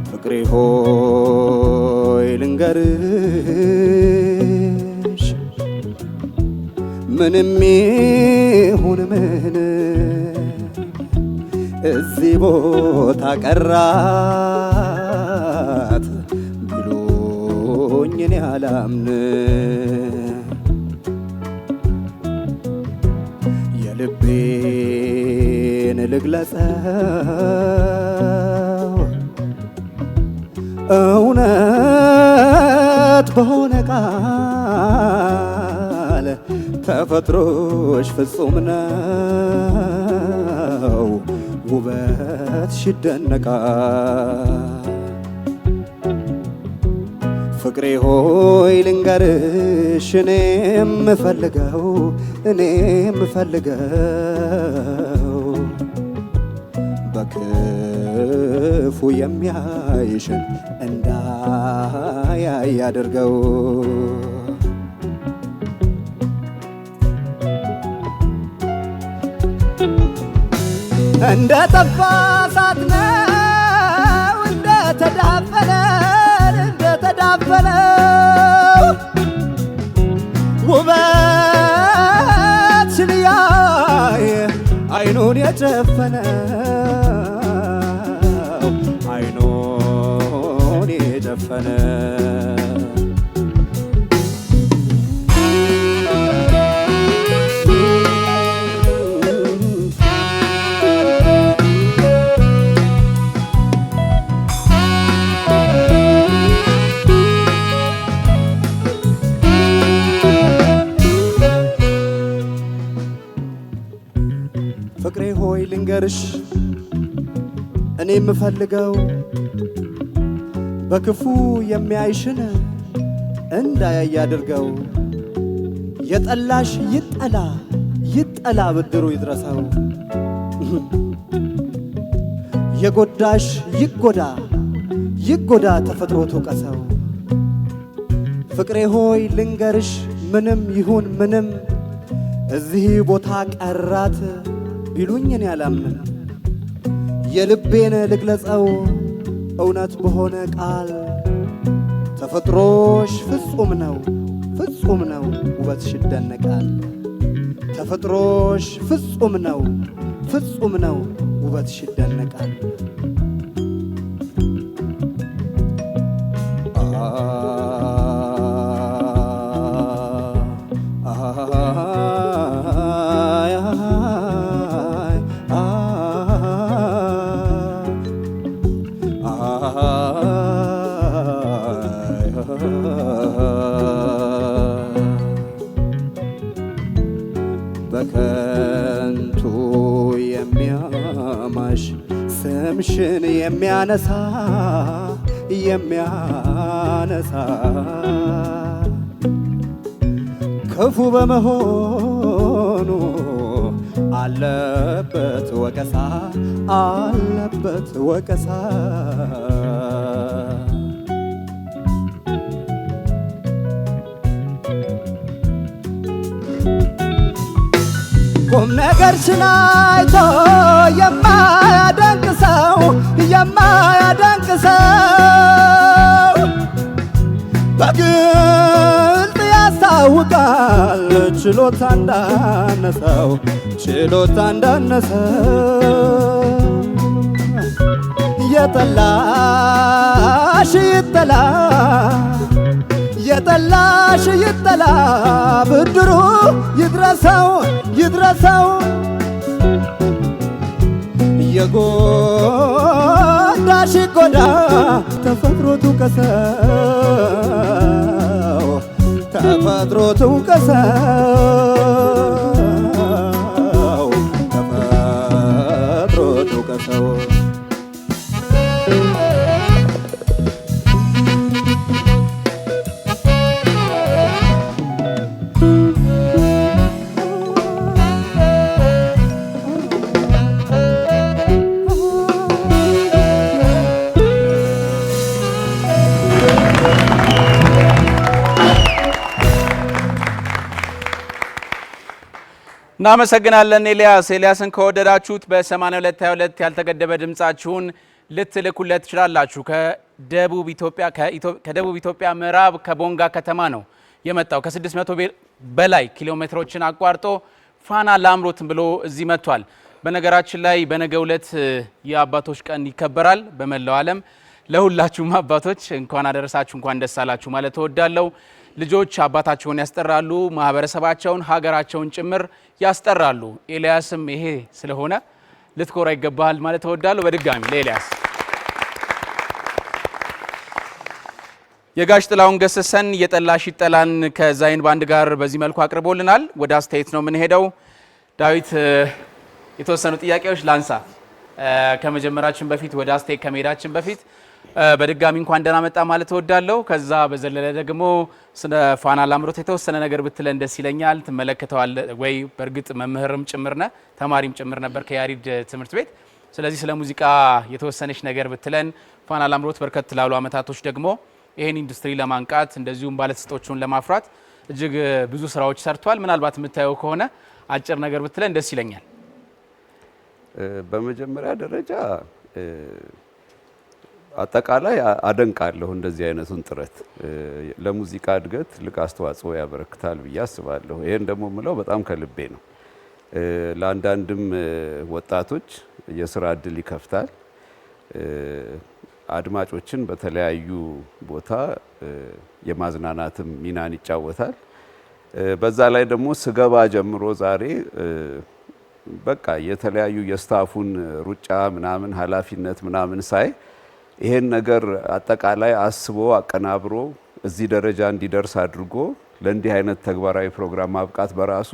ፍቅሬ ሆይ ልንገርሽ ምንም ይሁን ምን እዚህ ቦታ ቀራት ብሎኝ እኔ አላምንም የልቤን ልግለጸው እውነት በሆነ ቃል ተፈጥሮሽ ፍጹም ነው ውበትሽ ይደነቃል ፍቅሬ ሆይ ልንገርሽ እኔ የምፈልገው በክፉ የሚያይሽን እንዳያይ አድርገው እንደ ጠፋ እሳት ነው እንደተዳፈነው ውበትሽን ያየ አይኑን የጨፈነ ፍቅሬ ሆይ ልንገርሽ እኔ የምፈልገው በክፉ የሚያይሽን እንዳያይ አድርገው የጠላሽ ይጠላ ብድሩ ይድረሰው የጎዳሽ ይጎዳ ተፈጥሮ ትውቀሰው ፍቅሬ ሆይ ልንገርሽ ምንም ይሁን ምንም እዚህ ቦታ ቀራት ቢሉኝ እኔ አላምንም የልቤን ልግለጸው እውነት በሆነ ቃል ተፈጥሮሽ ፍጹም ነው ውበትሽ ይደነቃል ተፈጥሮሽ ፍጹም ነው ውበትሽ ይደነቃል በከንቱ የሚያማሽ ስምሽን የሚያነሳ ክፉ በመሆኑ አለበት ወቀሳ ቁም ነገርሽን አይቶ የማያደንቅ ሰው በግልጥ ያስታውቃል ችሎታ እንዳነሰው የጠላሽ ይጠላ ብድሩ ይድረሰው የጎዳሽ ይጎዳ ተፈጥሮ ትውቀሰው እናመሰግናለን ኤልያስን ከወደዳችሁት በ8222 ያልተገደበ ድምጻችሁን ልትልኩለት ትችላላችሁ። ከደቡብ ኢትዮጵያ ምዕራብ ከቦንጋ ከተማ ነው የመጣው። ከ600 በላይ ኪሎ ሜትሮችን አቋርጦ ፋና ላምሮት ብሎ እዚህ መጥቷል። በነገራችን ላይ በነገው ዕለት የአባቶች ቀን ይከበራል በመላው ዓለም። ለሁላችሁም አባቶች እንኳን አደረሳችሁ እንኳን ደስ አላችሁ ማለት እወዳለሁ። ልጆች አባታቸውን ያስጠራሉ፣ ማህበረሰባቸውን፣ ሀገራቸውን ጭምር ያስጠራሉ። ኤልያስም ይሄ ስለሆነ ልትኮራ ይገባል ማለት እወዳለሁ። በድጋሚ ለኤልያስ የጋሽ ጥላሁን ገሰሰን የጠላሽ ይጠላን ከዛይን ባንድ ጋር በዚህ መልኩ አቅርቦልናል። ወደ አስተያየት ነው የምንሄደው። ዳዊት የተወሰኑ ጥያቄዎች ላንሳ ከመጀመራችን በፊት ወደ አስተያየት ከመሄዳችን በፊት በድጋሚ እንኳን ደህና መጣ ማለት እወዳለሁ። ከዛ በዘለለ ደግሞ ስለ ፋና ላምሮት የተወሰነ ነገር ብትለን ደስ ይለኛል። ትመለከተዋል ወይ? በእርግጥ መምህርም ጭምር ነህ፣ ተማሪም ጭምር ነበር ከያሬድ ትምህርት ቤት። ስለዚህ ስለ ሙዚቃ የተወሰነች ነገር ብትለን። ፋና ላምሮት በርከት ላሉ አመታቶች ደግሞ ይሄን ኢንዱስትሪ ለማንቃት እንደዚሁም ባለተሰጦቹን ለማፍራት እጅግ ብዙ ስራዎች ሰርቷል። ምናልባት የምታየው ከሆነ አጭር ነገር ብትለን ደስ ይለኛል። በመጀመሪያ ደረጃ አጠቃላይ አደንቃለሁ እንደዚህ አይነቱን ጥረት ለሙዚቃ እድገት ልቅ አስተዋጽኦ ያበረክታል ብዬ አስባለሁ። ይሄን ደግሞ ምለው በጣም ከልቤ ነው። ለአንዳንድም ወጣቶች የስራ እድል ይከፍታል። አድማጮችን በተለያዩ ቦታ የማዝናናትም ሚናን ይጫወታል። በዛ ላይ ደግሞ ስገባ ጀምሮ ዛሬ በቃ የተለያዩ የስታፉን ሩጫ ምናምን ኃላፊነት ምናምን ሳይ ይሄን ነገር አጠቃላይ አስቦ አቀናብሮ እዚህ ደረጃ እንዲደርስ አድርጎ ለእንዲህ አይነት ተግባራዊ ፕሮግራም ማብቃት በራሱ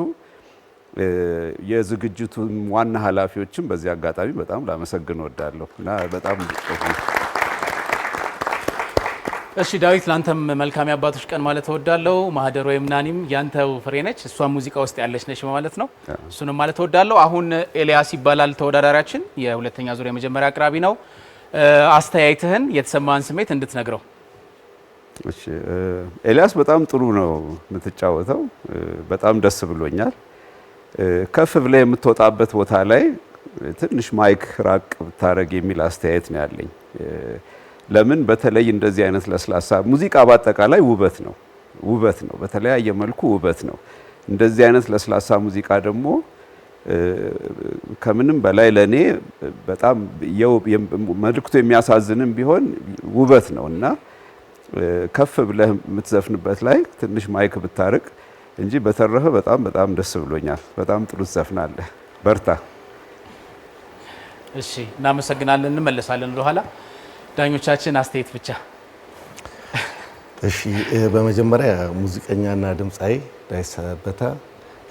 የዝግጅቱን ዋና ኃላፊዎችን በዚህ አጋጣሚ በጣም ላመሰግን እወዳለሁ እና በጣም እሺ ዳዊት ላንተም መልካም የአባቶች ቀን ማለት እወዳለሁ። ማህደር ወይም ናኒም ያንተው ፍሬ ነች፣ እሷ ሙዚቃ ውስጥ ያለች ነች ማለት ነው። እሱንም ማለት እወዳለሁ። አሁን ኤልያስ ይባላል ተወዳዳሪያችን፣ የሁለተኛ ዙር የመጀመሪያ አቅራቢ ነው። አስተያየትህን የተሰማን ስሜት እንድትነግረው። እሺ ኤልያስ በጣም ጥሩ ነው የምትጫወተው፣ በጣም ደስ ብሎኛል። ከፍ ብለህ የምትወጣበት ቦታ ላይ ትንሽ ማይክ ራቅ ብታረግ የሚል አስተያየት ነው ያለኝ። ለምን በተለይ እንደዚህ አይነት ለስላሳ ሙዚቃ በአጠቃላይ ውበት ነው፣ በተለያየ መልኩ ውበት ነው። እንደዚህ አይነት ለስላሳ ሙዚቃ ደግሞ ከምንም በላይ ለኔ በጣም መልእክቱ የሚያሳዝንም ቢሆን ውበት ነው እና ከፍ ብለህ የምትዘፍንበት ላይ ትንሽ ማይክ ብታርቅ እንጂ በተረፈ በጣም ደስ ብሎኛል። በጣም ጥሩ ትዘፍናለህ፣ በርታ። እሺ እናመሰግናለን። እንመለሳለን ወደኋላ። ዳኞቻችን አስተያየት ብቻ። እሺ በመጀመሪያ ሙዚቀኛና ድምጻዊ ዳዊት ሰበታ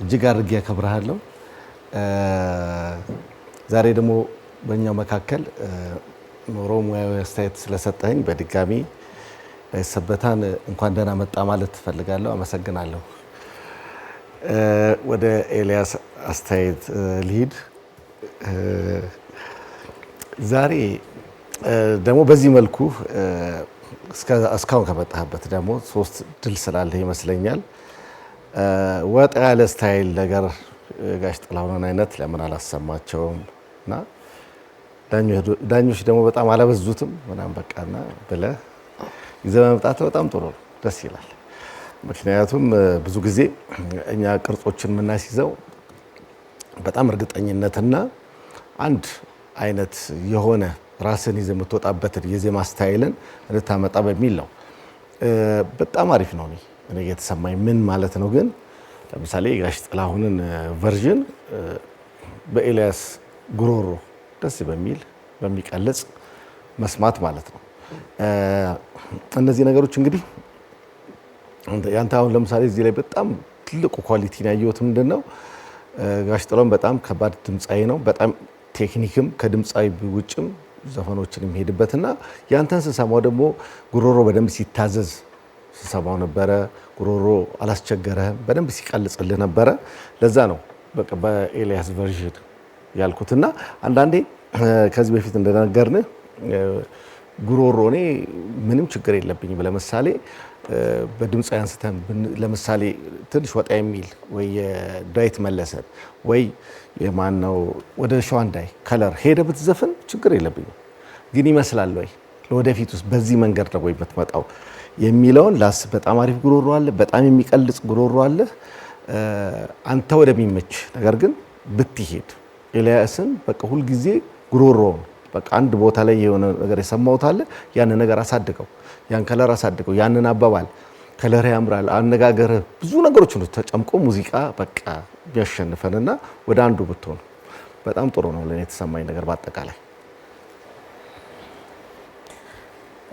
እጅግ አድርጌ ያከብርሃለሁ። ዛሬ ደግሞ በእኛው መካከል ኖሮ ሙያዊ አስተያየት ስለሰጠኝ በድጋሚ ዳዊት ሰበታን እንኳን ደህና መጣ ማለት ትፈልጋለሁ። አመሰግናለሁ። ወደ ኤልያስ አስተያየት ልሂድ። ዛሬ ደግሞ በዚህ መልኩ እስካሁን ከመጣህበት ደግሞ 3 ድል ስላለህ ይመስለኛል ወጣ ያለ ስታይል ነገር ጋሽ ጥላሁን አይነት ለምን አላሰማቸውም እና ዳኞች ደግሞ በጣም አላበዙትም ምናምን በቃና ብለህ ይዘህ መምጣትህ በጣም ጥሩ ነው፣ ደስ ይላል። ምክንያቱም ብዙ ጊዜ እኛ ቅርጾችን የምናስይዘው በጣም እርግጠኝነትና አንድ አይነት የሆነ ራስን ይዘህ የምትወጣበትን የዜማ ስታይልን እንድታመጣ በሚል ነው። በጣም አሪፍ ነው። እኔ የተሰማኝ ምን ማለት ነው ግን ለምሳሌ ጋሽ ጥላሁንን ቨርዥን በኤልያስ ጉሮሮ ደስ በሚል በሚቀልጽ መስማት ማለት ነው። እነዚህ ነገሮች እንግዲህ ያንተ አሁን ለምሳሌ እዚህ ላይ በጣም ትልቁ ኳሊቲ ነው ያየሁት። ምንድነው ጋሽ ጥላሁን በጣም ከባድ ድምጻዊ ነው። በጣም ቴክኒክም ከድምጻዊ ውጭም ዘፈኖችን የሚሄድበትና ያንተን ስሰማው ደግሞ ጉሮሮ በደንብ ሲታዘዝ ስሰማው ነበረ። ጉሮሮ አላስቸገረህም፣ በደንብ ሲቀልጽልህ ነበረ። ለዛ ነው በቃ በኤልያስ ቨርዥን ያልኩትና አንዳንዴ ከዚህ በፊት እንደነገርንህ ጉሮሮ እኔ ምንም ችግር የለብኝም። ለምሳሌ በድምጽ አንስተን ለምሳሌ ትንሽ ወጣ የሚል ወይ የዳዊት መለሰን ወይ የማነው ወደ ሸዋንዳይ ከለር ሄደ ብትዘፍን ችግር የለብኝም። ግን ይመስላል ወይ ለወደፊት ውስጥ በዚህ መንገድ ነው ወይ የምትመጣው የሚለውን ላስ በጣም አሪፍ ጉሮሮ አለ፣ በጣም የሚቀልጽ ጉሮሮ አለ። አንተ ወደሚመች ነገር ግን ብትሄድ ኤልያስን በቃ ሁል ጊዜ ጉሮሮውን በቃ አንድ ቦታ ላይ የሆነ ነገር የሰማሁት አለ፣ ያን ነገር አሳድገው፣ ያን ከለር አሳድገው፣ ያንን አባባል ከለር ያምራል፣ አነጋገር ብዙ ነገሮች ነው ተጨምቆ ሙዚቃ በቃ ቢያሸንፈንና ወደ አንዱ ብትሆን በጣም ጥሩ ነው ለኔ የተሰማኝ ነገር በአጠቃላይ።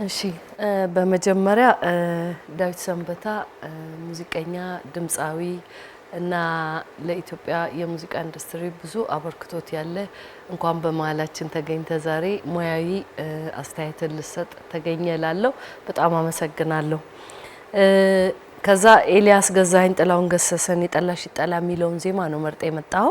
እሺ በመጀመሪያ ዳዊት ሰንበታ ሙዚቀኛ፣ ድምፃዊ እና ለኢትዮጵያ የሙዚቃ ኢንዱስትሪ ብዙ አበርክቶት ያለ እንኳን በመሀላችን ተገኝተ ዛሬ ሙያዊ አስተያየትን ልሰጥ ተገኘ ላለው በጣም አመሰግናለሁ። ከዛ ኤልያስ ገዛኸኝ ጥላሁን ገሰሰን የጠላሽ ይጠላ የሚለውን ዜማ ነው መርጠ የመጣው።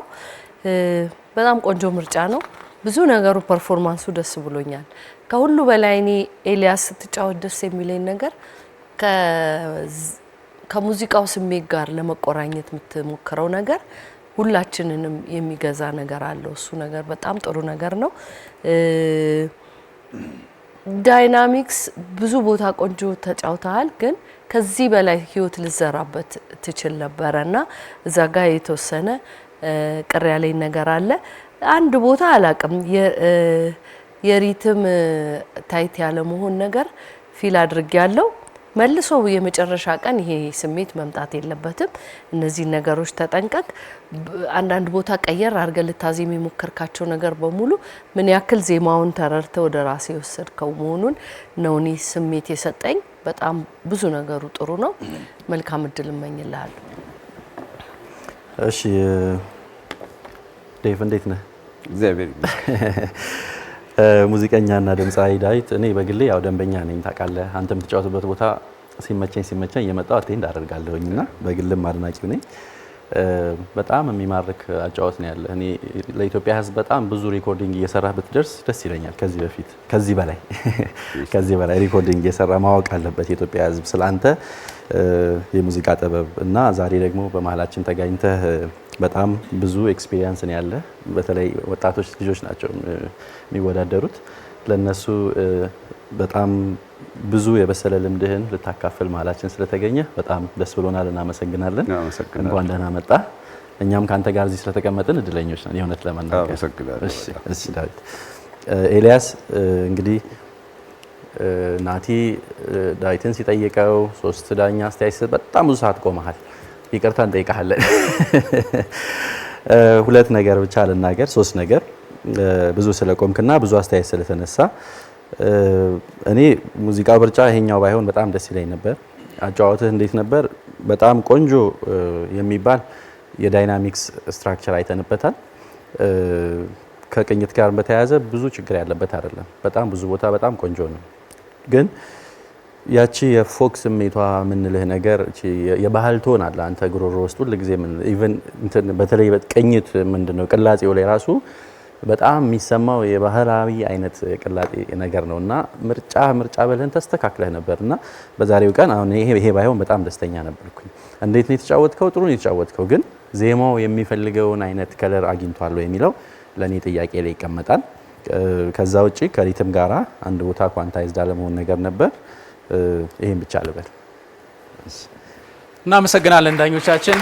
በጣም ቆንጆ ምርጫ ነው። ብዙ ነገሩ ፐርፎርማንሱ ደስ ብሎኛል። ከሁሉ በላይ እኔ ኤልያስ ስትጫወት ደስ የሚለኝ ነገር ከሙዚቃው ስሜት ጋር ለመቆራኘት የምትሞክረው ነገር ሁላችንንም የሚገዛ ነገር አለው። እሱ ነገር በጣም ጥሩ ነገር ነው። ዳይናሚክስ ብዙ ቦታ ቆንጆ ተጫውተሃል፣ ግን ከዚህ በላይ ህይወት ልዘራበት ትችል ነበረና እዛ ጋር የተወሰነ ቅር ያለኝ ነገር አለ። አንድ ቦታ አላቅም የሪትም ታይት ያለ መሆን ነገር ፊል አድርግ ያለው መልሶ የመጨረሻ ቀን ይሄ ስሜት መምጣት የለበትም። እነዚህ ነገሮች ተጠንቀቅ። አንዳንድ ቦታ ቀየር አድርገ ልታዜም የሞከርካቸው ነገር በሙሉ ምን ያክል ዜማውን ተረርተ ወደ ራሴ ወሰድከው መሆኑን ነው እኔ ስሜት የሰጠኝ። በጣም ብዙ ነገሩ ጥሩ ነው። መልካም እድል እመኝልሃለሁ። እሺ ዴቭ እንዴት ነህ? እግዚአብሔር ይመስገን። ሙዚቀኛና ድምፃዊ ዳዊት እኔ በግሌ ያው ደንበኛ ነኝ ታውቃለህ። አንተ የምትጫወትበት ቦታ ሲመቸኝ እየመጣሁ አቴንድ አደርጋለሁኝና በግልም አድናቂው ነኝ። በጣም የሚማርክ አጫወት ነው ያለ። እኔ ለኢትዮጵያ ሕዝብ በጣም ብዙ ሪኮርዲንግ እየሰራህ ብትደርስ ደስ ይለኛል። ከዚህ በላይ ሪኮርዲንግ እየሰራ ማወቅ አለበት የኢትዮጵያ ሕዝብ ስላንተ የሙዚቃ ጥበብ እና ዛሬ ደግሞ በመሀላችን ተጋኝተህ በጣም ብዙ ኤክስፒሪየንስ ነው ያለ። በተለይ ወጣቶች ልጆች ናቸው የሚወዳደሩት። ለነሱ በጣም ብዙ የበሰለ ልምድህን ልታካፍል መሀላችን ስለተገኘ በጣም ደስ ብሎናል። እናመሰግናለን። እንኳን ደህና መጣ። እኛም ካንተ ጋር እዚህ ስለተቀመጥን እድለኞች ነን የእውነት ለመናገር። እሺ ዳዊት። ኤልያስ እንግዲህ ናቲ ዳዊትን ሲጠይቀው 3 ዳኛ አስተያየት በጣም ብዙ ሰዓት ቆመሃል። ይቅርታ እንጠይቃለን። 2 ነገር ብቻ ልናገር፣ 3 ነገር ብዙ ስለቆምክና ብዙ አስተያየት ስለተነሳ እኔ ሙዚቃው ምርጫ ይሄኛው ባይሆን በጣም ደስ ይለኝ ነበር። አጫዋትህ እንዴት ነበር? በጣም ቆንጆ የሚባል የዳይናሚክስ ስትራክቸር አይተንበታል። ከቅኝት ጋር በተያያዘ ብዙ ችግር ያለበት አይደለም። በጣም ብዙ ቦታ በጣም ቆንጆ ነው። ግን ያቺ የፎክ ስሜቷ ምንልህ ነገር የባህል ቶን አለ አንተ ጉሮሮ ውስጥ ሁሉ ጊዜ ምን ኢቭን እንትን በተለይ ቅኝት ምንድነው ቅላጼው ላይ ራሱ በጣም የሚሰማው የባህላዊ አይነት ቅላጤ ነገር ነውና ምርጫ በልህን ተስተካክለህ ነበርና በዛሬው ቀን አሁን ይሄ ባይሆን በጣም ደስተኛ ነበርኩኝ። እንዴት ነው የተጫወትከው? ጥሩ ነው የተጫወትከው። ግን ዜማው የሚፈልገውን አይነት ከለር አግኝቷል ወይ የሚለው ለኔ ጥያቄ ላይ ይቀመጣል። ከዛ ውጪ ከሪትም ጋራ አንድ ቦታ ኳንታይዝድ አለመሆን ነገር ነበር። ይሄን ብቻ ልበል። እናመሰግናለን ዳኞቻችን።